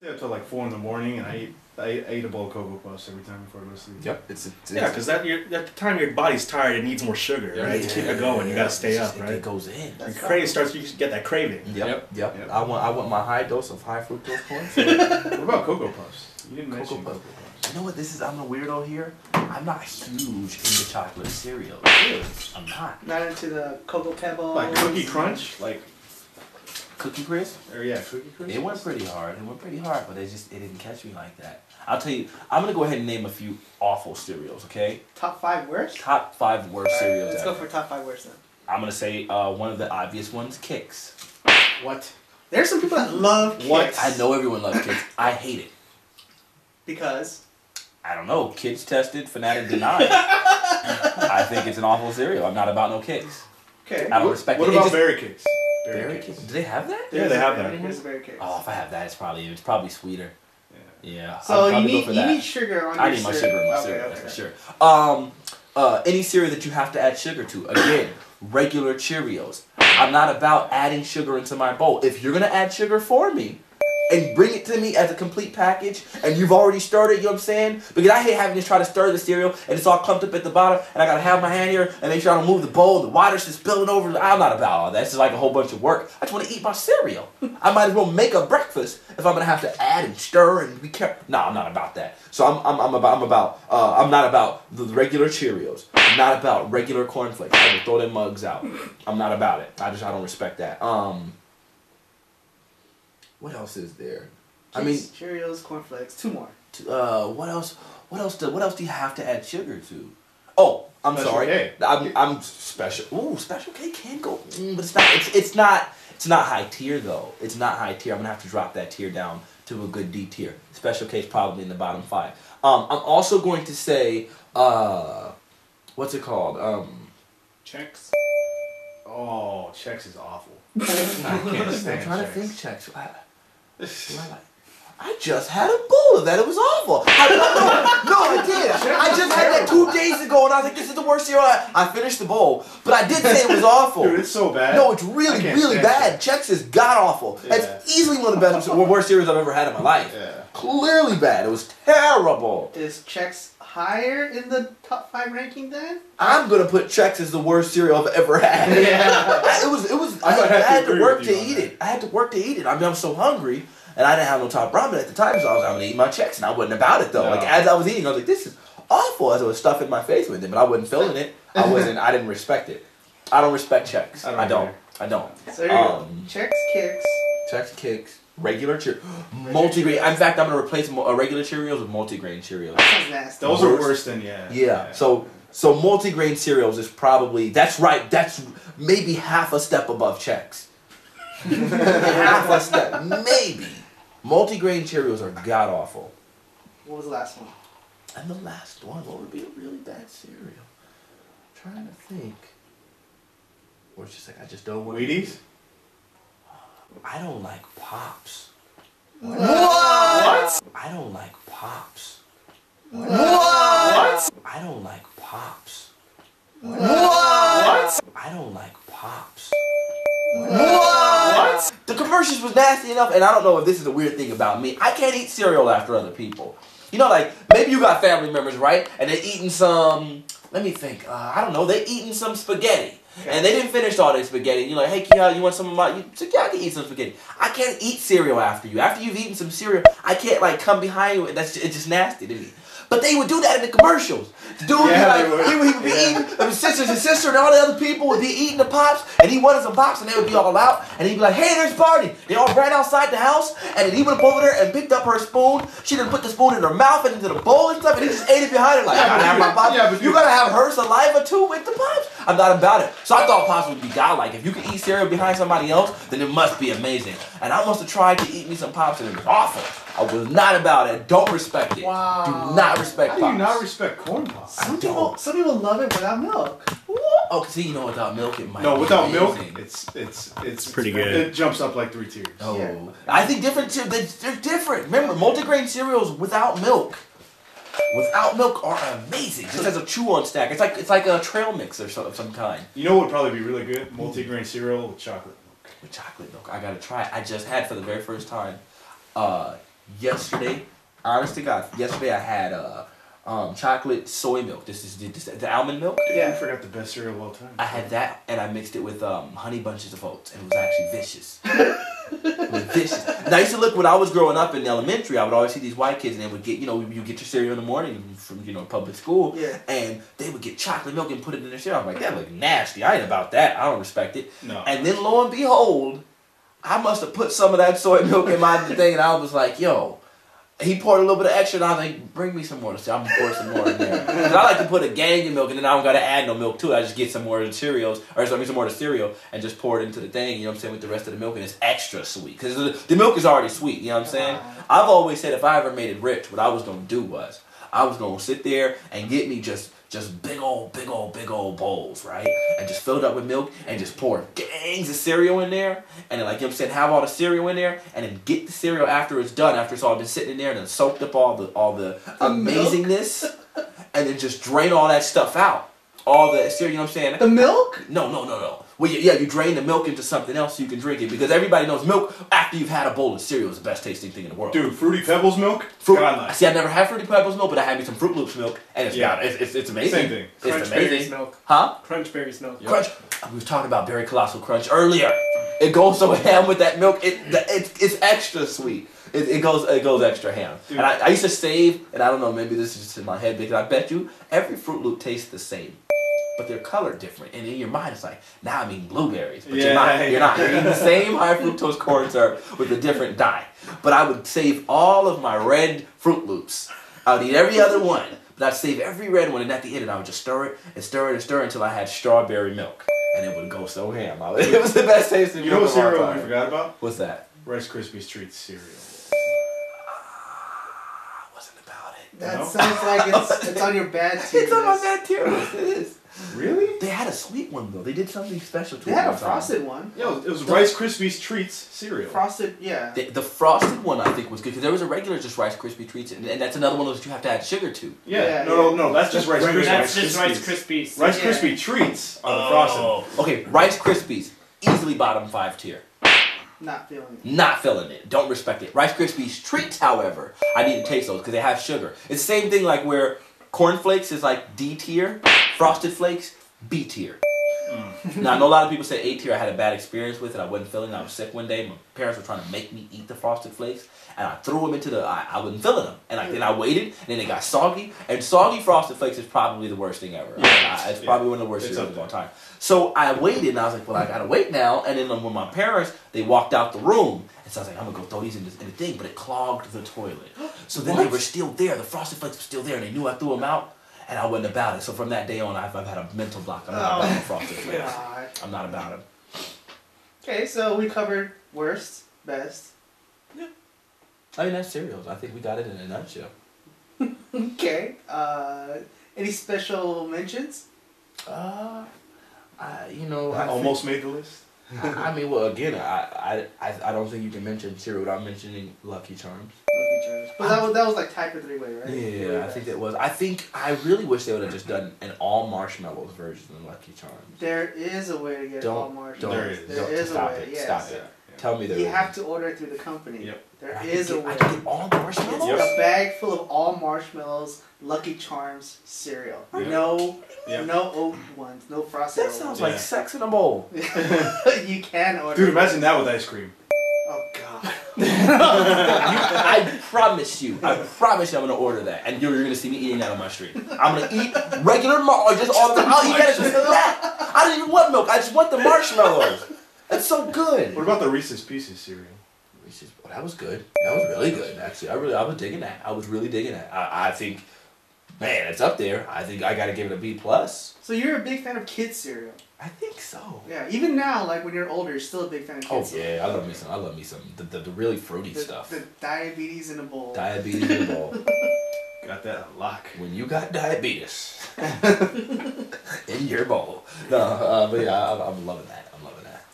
Stay up till like 4 in the morning, and I ate a bowl of Cocoa Puffs every time before I go to sleep. Yep, yeah, because at the time your body's tired, it needs more sugar, right? To keep it going, you gotta stay up, right? It goes in. Your craving starts. You get that craving. Yep. I want my high dose of high fructose corn. What about Cocoa Puffs? You didn't mention Cocoa Puffs. You know what? I'm a weirdo here. I'm not huge into chocolate cereal. Really, I'm not. Not into the Cocoa Pebbles. Like Cookie Crunch, like. Cookie Crisp? Or yeah, Cookie Crisp. It went pretty hard. But it didn't catch me like that. I'll tell you. I'm gonna go ahead and name a few awful cereals. Okay. Top 5 worst. Top 5 worst cereals. Let's go for top 5 worst then. I'm gonna say one of the obvious ones, Kix. What? There's some people that love Kix. What? I know everyone loves Kix. I hate it. Because? I don't know. Kids tested, Fanatiq denied. I think it's an awful cereal. I'm not about no Kix. Okay. I don't respect it. What about Berry Kix? Berry Kix? Do they have that? Yeah, they have that. Here's a Berry Kix. Oh, if I have that, it's probably sweeter. Yeah. So you need sugar on your I need my sugar in my cereal, okay. for sure. Any cereal that you have to add sugar to. Again, regular Cheerios. I'm not about adding sugar into my bowl. If you're gonna add sugar for me, and bring it to me as a complete package, and you've already stirred it, you know what I'm saying? Because I hate having to try to stir the cereal, and it's all clumped up at the bottom, and I gotta have my hand here, and make sure I don't move the bowl, the water's just spilling over. I'm not about all that. It's just like a whole bunch of work. I just want to eat my cereal. I might as well make a breakfast if I'm gonna have to add and stir and be careful. No, I'm not about that. So I'm not about the regular Cheerios. I'm not about regular cornflakes. I will throw them mugs out. I'm not about it. I don't respect that. What else is there? I mean, Cheerios, cornflakes, 2 more. What else? What else do you have to add sugar to? Oh, I'm Special sorry. K. I'm special. Ooh, Special K can go, but it's not high tier though. It's not high tier. I'm gonna have to drop that tier down to a good D tier. Special K is probably in the bottom 5. I'm also going to say what's it called? Chex. Oh, Chex is awful. I can't stand I'm trying Chex. to think Chex. I just had a bowl of that. It was awful. I did. I just had that 2 days ago, and I was like, "This is the worst cereal." I finished the bowl, but I did say it was awful. Dude, it's so bad. No, it's really bad. Chex is god awful. Yeah. It's easily one of the best, worst cereals I've ever had in my life. Yeah. Clearly bad. It was terrible. Is Chex higher in the top 5 ranking then? I'm gonna put Chex as the worst cereal I've ever had. Yeah. It was. I had to work to eat it. I had to work to eat it. I mean, I'm so hungry. And I didn't have no top ramen at the time, so I was going to eat my Chex, and I wasn't about it though. No. Like as I was eating, I was like, "This is awful." As I was stuffing my face with it, but I wasn't feeling it. I didn't respect it. I don't respect Chex. I don't. So here you go. Chex Kix. Chex Kix. Regular Cheerios. Multigrain. In fact, I'm going to replace regular Cheerios with multigrain Cheerios. That sounds nasty. Those are worse than Yeah. So multigrain cereals is probably that's maybe half a step above Chex. Half a step, maybe. Multigrain Cheerios are god awful. What was the last one? And the last one, what would be a really bad cereal? I'm trying to think. Or it's just like I just don't want. Wheaties? I don't like Pops. What? I don't like Pops. What? I don't like Pops. What? I don't like Pops. What? The commercials was nasty enough, and I don't know if this is a weird thing about me. I can't eat cereal after other people. You know, like, maybe you got family members, right? And they're eating some, let me think, I don't know, they're eating some spaghetti. Okay. And they didn't finish all their spaghetti. You're like, "Hey, Kia, you want some of my," you say, "Yeah, I can eat some spaghetti." I can't eat cereal after you. After you've eaten some cereal, I can't, like, come behind you, and it's just nasty to me. But they would do that in the commercials. The dude he would be eating, his sister and all the other people would be eating the Pops, and he wanted some Pops, and they would be all out, and he'd be like, "Hey, there's Barney." They all ran outside the house, and then he went up over there and picked up her spoon. She done put the spoon in her mouth and into the bowl and stuff, and he just ate it behind her like, "I gotta have my Pops." Yeah, but you gotta have her saliva too with the Pops. I'm not about it. So I thought Pops would be godlike. If you can eat cereal behind somebody else, then it must be amazing. And I must have tried to eat me some Pops, and it was awful. I was not about it. Don't respect it. Wow. Do not respect Pops. How do you not respect corn Pops? Some people love it without milk. Oh, see, you know, without milk it might. No, be without amazing. milk, it's pretty good. It jumps up like 3 tiers. Oh, Yeah. I think they're different. Remember, multigrain cereals without milk are amazing. Just as a chew-on snack. It's like a trail mix or of some kind. You know what would probably be really good? Multigrain cereal with chocolate milk. With chocolate milk, I gotta try it. I just had for the very first time yesterday, honest to God, yesterday I had chocolate soy milk. This is the almond milk. Yeah, I forgot the best cereal of all time. I had that, and I mixed it with honey bunches of oats, and it was actually vicious. It was vicious. And I used to look when I was growing up in elementary. I would always see these white kids, and they would get, you get your cereal in the morning from public school, and they would get chocolate milk and put it in their cereal. I'm like, that look nasty. I ain't about that. I don't respect it. No. And then lo and behold, I must have put some of that soy milk in my thing, and I was like, yo. He poured a little bit of extra, and I was like, bring me some more. So I'm going to pour some more in there. Because I like to put a gang of milk, and then I don't got to add no milk to it. I just get some more of the cereals, or some more of the cereal, and just pour it into the thing, you know what I'm saying, with the rest of the milk, and it's extra sweet. Because the milk is already sweet, you know what I'm saying? I've always said if I ever made it rich, what I was going to do was, I was going to sit there and get me just big old bowls, right? And just fill it up with milk and just pour gangs of cereal in there. And then, like, you know what I'm saying, have all the cereal in there, and then get the cereal after it's done, after it's all been sitting in there, and then soaked up all the amazingness, and then just drain all that stuff out. All the cereal, you know what I'm saying? The milk? No. Well, yeah, you drain the milk into something else so you can drink it, because everybody knows milk after you've had a bowl of cereal is the best tasting thing in the world. Dude, Fruity Pebbles milk? See, I never had Fruity Pebbles milk, but I had me some Fruit Loops milk, and it's amazing. Same thing. It's Crunch amazing. Berries milk. Huh? Crunch Berries milk. Crunch. We were talking about Berry Colossal Crunch earlier. It goes so ham with that milk. It's extra sweet. It goes extra ham. Dude. And I used to save, and I don't know, maybe this is just in my head, because I bet you every Fruit Loop tastes the same. But they're colored different, and in your mind it's like, now I mean blueberries, but you're not. You're eating the same high fructose corn syrup with a different dye. But I would save all of my red Fruit Loops. I would eat every other one, but I'd save every red one, and at the end I would just stir it and stir it and stir it until I had strawberry milk, and it would go so ham. It was the best tasting. You know what cereal we forgot about? What's that? Rice Krispies Treats cereal. I wasn't about it. That sounds like it's on your bad tier. It's on my bad tier list. It is. Really? They had a sweet one though. They did something special to it. They had a frosted one. Yeah, it was Rice Krispies Treats cereal. Frosted, yeah. The frosted one I think was good, because there was a regular just Rice Krispie Treats, and that's another one of those that you have to add sugar to. Yeah. No. That's just Rice Krispies. That's just Rice Krispies. Rice Krispie Treats are the frosted. Okay, Rice Krispies, easily bottom 5 tier. Not feeling it. Not feeling it. Don't respect it. Rice Krispies Treats, however, I need to taste those because they have sugar. It's the same thing like where Corn Flakes is like D tier, Frosted Flakes B tier. Now, I know a lot of people say A tier. I had a bad experience with it. I wasn't feeling it. I was sick one day. My parents were trying to make me eat the Frosted Flakes, and I threw them into I wasn't feeling them. And then I waited, and then they got soggy. And soggy Frosted Flakes is probably the worst thing ever. It's probably one of the worst cereals of all time. So I waited, and I was like, well, I gotta wait now. And then when my parents, they walked out the room, and so I was like, I'm gonna go throw these in the thing, but it clogged the toilet. So then they were still there. The Frosted Flakes were still there, and they knew I threw them out. And I wasn't about it. So from that day on, I've had a mental block. I'm not about Frosted Flakes. I'm not about it. Okay, so we covered worst, best. Yeah. I mean, that's cereals. I think we got it in a nutshell. Okay. Any special mentions? I almost made the list. I mean, well, again, I don't think you can mention cereal without mentioning Lucky Charms. Lucky Charms. But that was like type of 3-way, right? Yeah, I think that was. I really wish they would have just done an all marshmallows version of Lucky Charms. There is a way to get all marshmallows. There is a way. Yes. Stop it. Tell me there. You have to order it through the company. Yep. There is a way. I can get all marshmallows. It's a bag full of all marshmallows, Lucky Charms cereal. Yep. No oat ones, no frosted. That sounds like sex in a bowl. You can order. Dude, imagine that with ice cream. Oh God. I promise you, I'm gonna order that, and you're gonna see me eating that on my street. I'm gonna eat regular or just all the. I'll eat that just that. I don't even want milk. I just want the marshmallows. That's so good. What about the Reese's Pieces cereal? Reese's, oh, that was good. That was really good, actually. I was digging that. I was really digging that. I think, man, it's up there. I think I gotta give it a B+. So you're a big fan of kids cereal? I think so. Yeah, even now, like when you're older, you're still a big fan of kids cereal. Yeah, I love me some the really fruity stuff. The diabetes in a bowl. Diabetes in a bowl. Got that lock. When you got diabetes in your bowl. No, but yeah, I'm loving that.